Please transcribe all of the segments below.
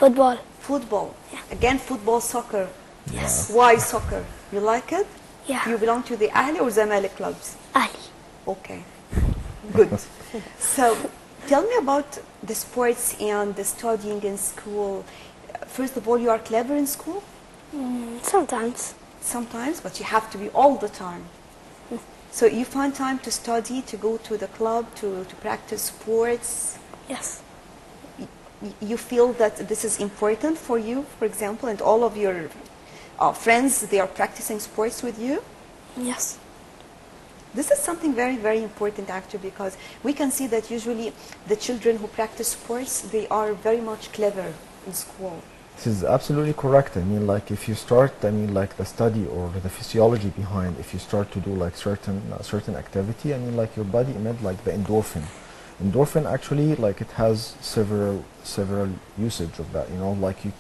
Football. Football. Yeah. Again, football, soccer. Yes. Why soccer? You like it? Yeah. You belong to the Ahli or Zamalek clubs? Ahli. Okay. Good. So, tell me about the sports and the studying in school. First of all, you are clever in school? Sometimes. Sometimes, but you have to be all the time. So you find time to study, to go to the club, to practice sports. Yes. You feel that this is important for you, for example, and all of your friends, they are practicing sports with you? Yes. This is something very, very important actually, because we can see that usually the children who practice sports, they are very much clever in school. This is absolutely correct. I mean, like if you start, I mean, like the study or the physiology behind, if you start to do like certain activity, I mean, like your body emit like the endorphin. Endorphin actually, like it has several usage of that. You know, like you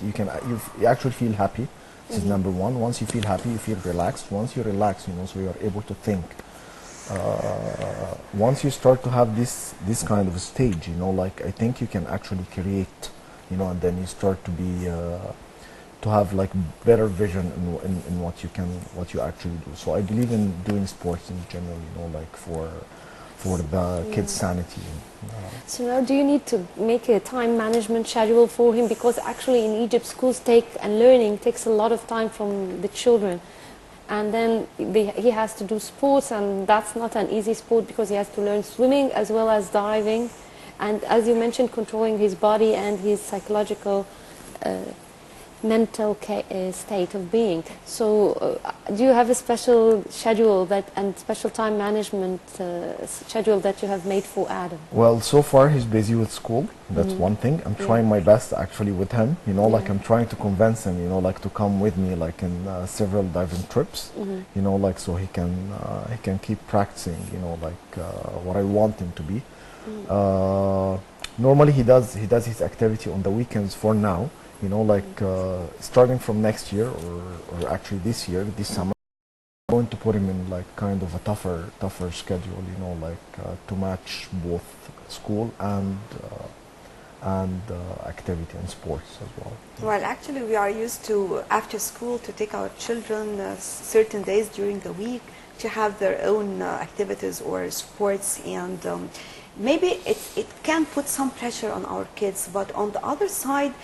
actually feel happy. This is number one. Once you feel happy, you feel relaxed. Once you relax, you know, so you are able to think. Once you start to have this kind of stage, you know, like I think you can actually create, you know, and then you start to be to have like better vision in what you actually do. So I believe in doing sports in general, you know, like for the kids' sanity. So now do you need to make a time management schedule for him? Because actually in Egypt schools and learning takes a lot of time from the children. And then he has to do sports, and that's not an easy sport because he has to learn swimming as well as diving. And as you mentioned, controlling his body and his psychological mental state of being. So do you have a special schedule and special time management schedule that you have made for Adam? Well, so far he's busy with school. That's one thing. I'm trying my best actually with him. You know, like I'm trying to convince him, you know, like to come with me like in several diving trips. You know, like so he can keep practicing, you know, like what I want him to be. Normally he does his activity on the weekends for now. You know, like starting from next year or actually this year, this summer, I'm going to put him in like kind of a tougher schedule, you know, like to match both school and activity and sports as well. Well, actually we are used to, after school, to take our children certain days during the week to have their own activities or sports, and maybe it can put some pressure on our kids, but on the other side,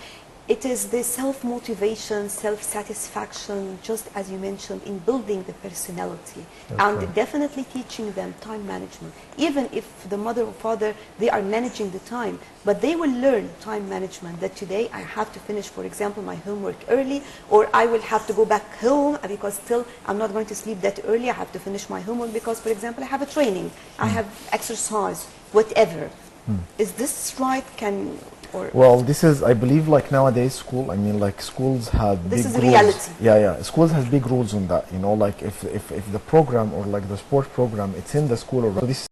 it is the self-motivation, self-satisfaction, just as you mentioned, in building the personality. That's and right. Definitely teaching them time management. Even if the mother or father, they are managing the time, but they will learn time management, that today I have to finish, for example, my homework early, or I will have to go back home because still I'm not going to sleep that early. I have to finish my homework because, for example, I have a training, I have exercise, whatever. Is this right? Well, this is, I believe, like nowadays school, I mean, like schools have This big is rules. reality. Yeah, schools has big rules on that, you know, like if the program or like the sport program, it's in the school already, so this is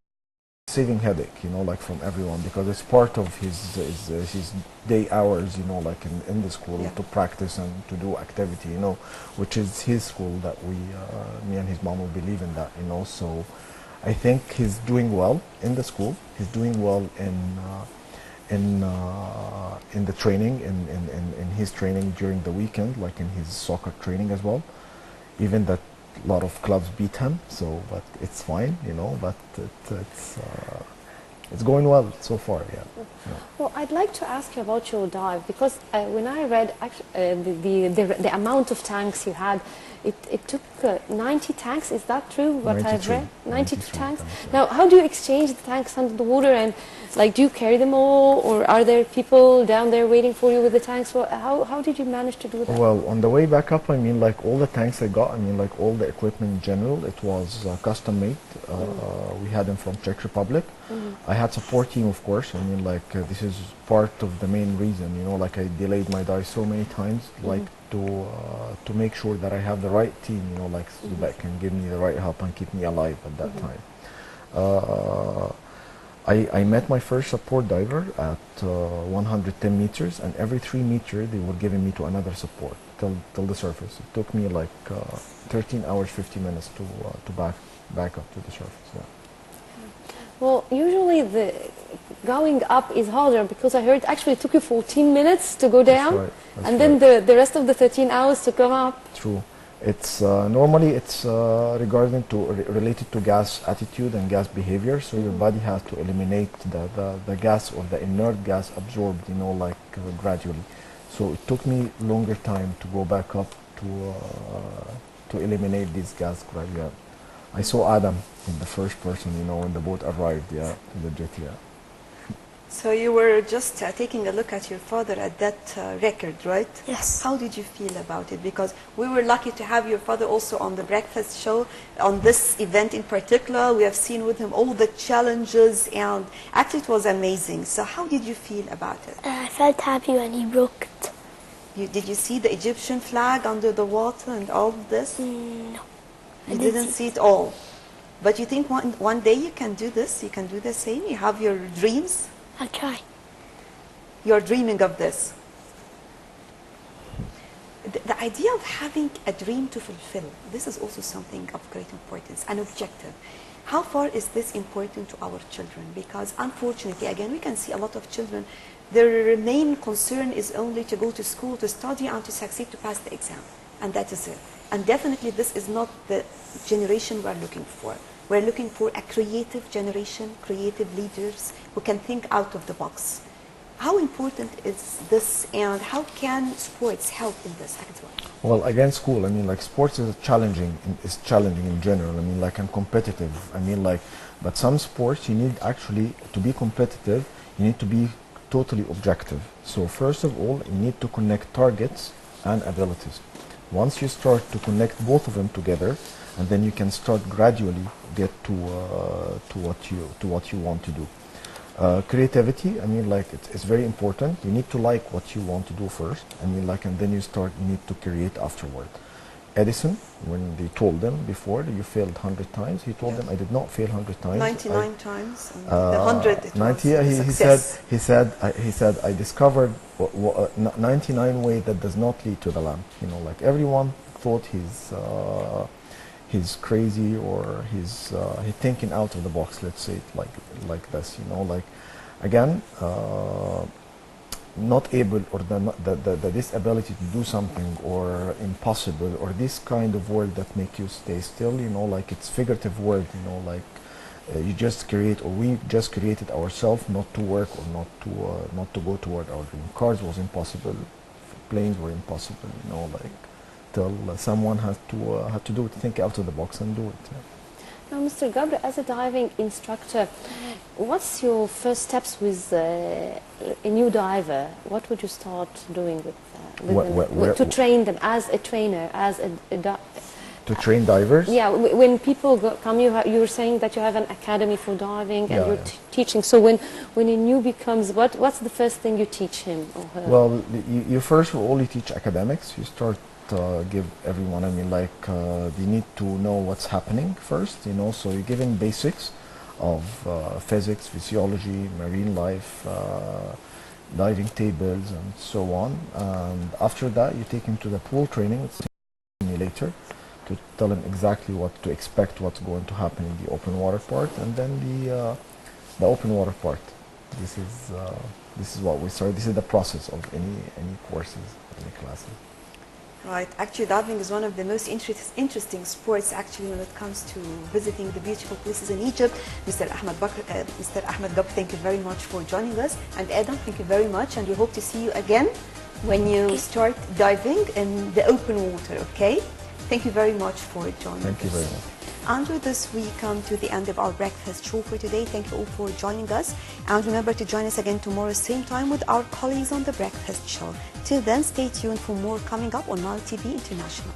saving headache, you know, like from everyone, because it's part of his day hours, you know, like in the school to practice and to do activity, you know, which is his school that me and his mom will believe in that, you know, so I think he's doing well in the school, he's doing well in the training, in his training during the weekend, like in his soccer training as well. Even that a lot of clubs beat him, so but it's fine, you know. But it's going well so far, yeah. Well, I'd like to ask you about your dive, because when I read the amount of tanks you had, it took 90 tanks. Is that true? What I've read, 92 tanks. Now, how do you exchange the tanks under the water, and like, do you carry them all, or are there people down there waiting for you with the tanks? Well, how did you manage to do that? Well, on the way back up, I mean, like all the tanks I got, I mean, like all the equipment in general, it was custom made. We had them from Czech Republic. I had support team, of course. I mean, like this is part of the main reason, you know, like I delayed my dive so many times, like to make sure that I have the right team, you know, like so that can give me the right help and keep me alive at that time. I met my first support diver at 110 meters, and every 3 meters they were giving me to another support till the surface. It took me like 13 hours, 50 minutes to back up to the surface. Yeah. Well, usually going up is harder, because I heard actually it took you 14 minutes to go down, right. That's and then the rest of the 13 hours to come up. True. It's normally it's regarding to related to gas attitude and gas behavior. So your body has to eliminate the gas or the inert gas absorbed, you know, like gradually. So it took me longer time to go back up to eliminate this gas gradually. I saw Adam in the first person, you know, when the boat arrived, yeah, to the jet, yeah. So you were just taking a look at your father at that record, right? Yes. How did you feel about it? Because we were lucky to have your father also on the breakfast show, on this event in particular. We have seen with him all the challenges, and actually it was amazing. So how did you feel about it? I felt happy when he broke it. Did you see the Egyptian flag under the water and all of this? No. You didn't see it all. But you think one day you can do this? You can do the same? You have your dreams? I'll try. You're dreaming of this. The idea of having a dream to fulfill, this is also something of great importance, an objective. How far is this important to our children? Because unfortunately, again, we can see a lot of children, their main concern is only to go to school, to study, and to succeed, to pass the exam. And that is it. And definitely this is not the generation we're looking for. We're looking for a creative generation, creative leaders who can think out of the box. How important is this, and how can sports help in this as well? Well, again, school, I mean, like, sports is challenging in general. I mean, like, and competitive. I mean, like, but some sports you need actually to be competitive, you need to be totally objective. So first of all, you need to connect targets and abilities. Once you start to connect both of them together, and then you can start gradually get to what you want to do. Creativity, I mean, like, it's very important. You need to like what you want to do first. I mean, like, and then you need to create afterward. Edison, when they told them before you failed 100 times, he told them, I did not fail 100 times. 99 times. And the 100 it 90, was he said, I discovered 99 ways that does not lead to the lamp. You know, like, everyone thought he's crazy, or he's thinking out of the box. Let's say it like this. You know, like, again, not able, or the disability to do something, or impossible, or this kind of word that make you stay still. You know, like, it's figurative word. You know, like, you just create, or we just created ourselves not to work, or not to go toward our dream. Cars was impossible, planes were impossible. You know, like, till someone had to do it, think out of the box and do it. Yeah. Now, Mr. Gabra, as a diving instructor, what's your first steps with a new diver? What would you start doing with them, to train them as a trainer, as to train divers? Yeah, when people come, you were saying that you have an academy for diving, and you're teaching. So when a newbie comes, what's the first thing you teach him or her? Well, you first of all, you teach academics. You start give everyone, I mean, like, they need to know what's happening first, you know, so you give them basics of physics, physiology, marine life, diving tables, and so on. And after that, you take him to the pool training with simulator to tell him exactly what to expect, what's going to happen in the open water part, and then the open water part. This is what we start. This is the process of any courses, any classes. Right. Actually, diving is one of the most interesting sports, actually, when it comes to visiting the beautiful places in Egypt. Mr. Ahmed Gab, thank you very much for joining us. And Adam, thank you very much. And we hope to see you again when you start diving in the open water, okay? Thank you very much for joining us. Thank you very much. And with this, we come to the end of our breakfast show for today. Thank you all for joining us. And remember to join us again tomorrow, same time, with our colleagues on the breakfast show. Till then, stay tuned for more coming up on NileTV International.